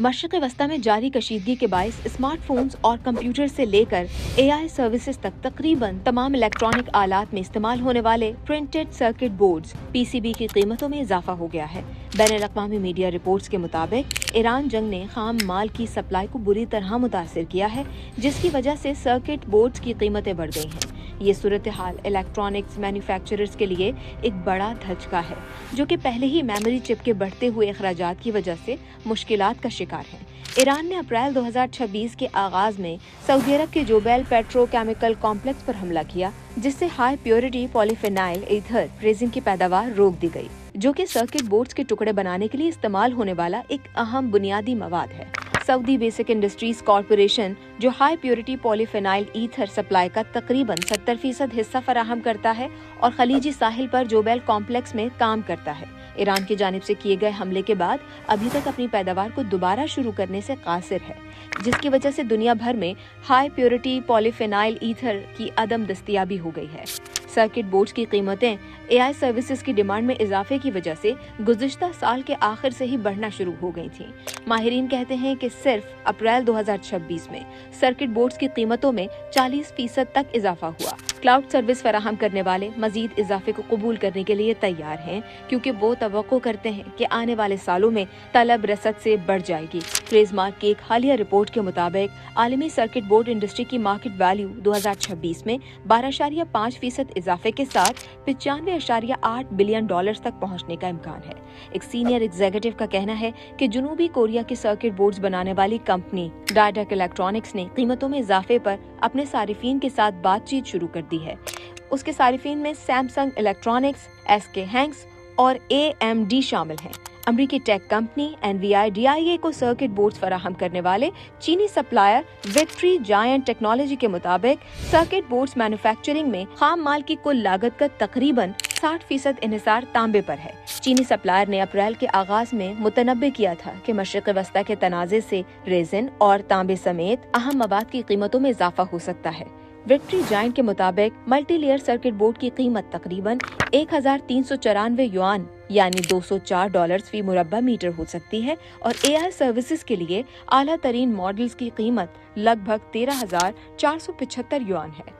मशरिक़ वस्ता में जारी कशीदगी के बाइस स्मार्टफोन्स और कंप्यूटर से लेकर AI सर्विसेज तक तकरीबन तमाम इलेक्ट्रॉनिक आलात में इस्तेमाल होने वाले प्रिंटेड सर्किट बोर्ड्स PCB की कीमतों में इजाफा हो गया है। बैनुल-अक़वामी मीडिया रिपोर्ट्स के मुताबिक ईरान जंग ने खाम माल की सप्लाई को बुरी तरह मुतासिर किया है, जिसकी वजह से सर्किट बोर्ड्स की कीमतें बढ़ गई हैं। ये सूरत हाल इलेक्ट्रॉनिक्स मैन्युफैक्चरर्स के लिए एक बड़ा धचका है, जो कि पहले ही मेमोरी चिप के बढ़ते हुए अखराजात की वजह से मुश्किलात का शिकार है। ईरान ने अप्रैल 2026 के आगाज में सऊदी अरब के जोबेल पेट्रोकेमिकल कॉम्प्लेक्स पर हमला किया, जिससे हाई प्योरिटी पॉलीफेनाइल ईथर रेजिन की पैदावार रोक दी गई, जो कि सर्किट बोर्ड्स के टुकड़े बनाने के लिए इस्तेमाल होने वाला एक अहम बुनियादी मवाद है। सऊदी बेसिक इंडस्ट्रीज कॉरपोरेशन, जो हाई प्योरिटी पॉलीफेनाइल ईथर सप्लाई का तकरीबन 70% हिस्सा फराहम करता है और खलीजी साहिल पर जोबेल कॉम्प्लेक्स में काम करता है, ईरान की जानिब से किए गए हमले के बाद अभी तक अपनी पैदावार को दोबारा शुरू करने से कासिर है, जिसकी वजह से दुनिया भर में हाई प्योरिटी पॉलीफेनाइल ईथर की अदम दस्तयाबी हो गई है। सर्किट बोर्ड्स की कीमतें AI सर्विसेज की डिमांड में इजाफे की वजह से गुज़िश्ता साल के आखिर से ही बढ़ना शुरू हो गई थी। माहिरीन कहते हैं कि सिर्फ अप्रैल 2026 में सर्किट बोर्ड्स की कीमतों में 40% तक इजाफा हुआ। क्लाउड सर्विस फराहम करने वाले मजीद इजाफे को कबूल करने के लिए तैयार हैं, क्योंकि वो तवक्को करते हैं कि आने वाले सालों में तलब रसद से बढ़ जाएगी। ट्रेजमार्क की एक हालिया रिपोर्ट के मुताबिक आलमी सर्किट बोर्ड इंडस्ट्री की मार्केट वैल्यू 2026 में 12.5% इजाफे के साथ 95.8 बिलियन डॉलर्स तक पहुंचने का इम्कान है। एक सीनियर एग्जीक्यूटिव का कहना है कि जनूबी कोरिया की सर्किट बोर्ड्स बनाने वाली कंपनी डायटेक इलेक्ट्रॉनिक्स ने कीमतों में इजाफे पर अपने सारिफीन के साथ बातचीत शुरू कर दी है। उसके सारिफीन में सैमसंग इलेक्ट्रॉनिक्स, SK हैंक्स और AMD शामिल हैं। अमरीकी टेक कंपनी NVIDIA को सर्किट बोर्ड्स फराहम करने वाले चीनी सप्लायर विक्ट्री जायंट टेक्नोलॉजी के मुताबिक सर्किट बोर्ड्स मैन्युफैक्चरिंग में खाम माल की कुल लागत का तकरीबन 60% इन्हिसार तांबे पर है। चीनी सप्लायर ने अप्रैल के आगाज में मुतनब्बे किया था कि मशरिक़ वस्ता के तनाज़े से रेजिन और तांबे समेत अहम मवाद की कीमतों में इजाफा हो सकता है। विक्ट्री जायंट के मुताबिक मल्टी लेयर सर्किट बोर्ड की कीमत तकरीबन 1394 युआन यानी $204 फी मुरब्बा मीटर हो सकती है और AI सर्विसेज के लिए आला तरीन मॉडल्स की कीमत लगभग 13,475 युआन है।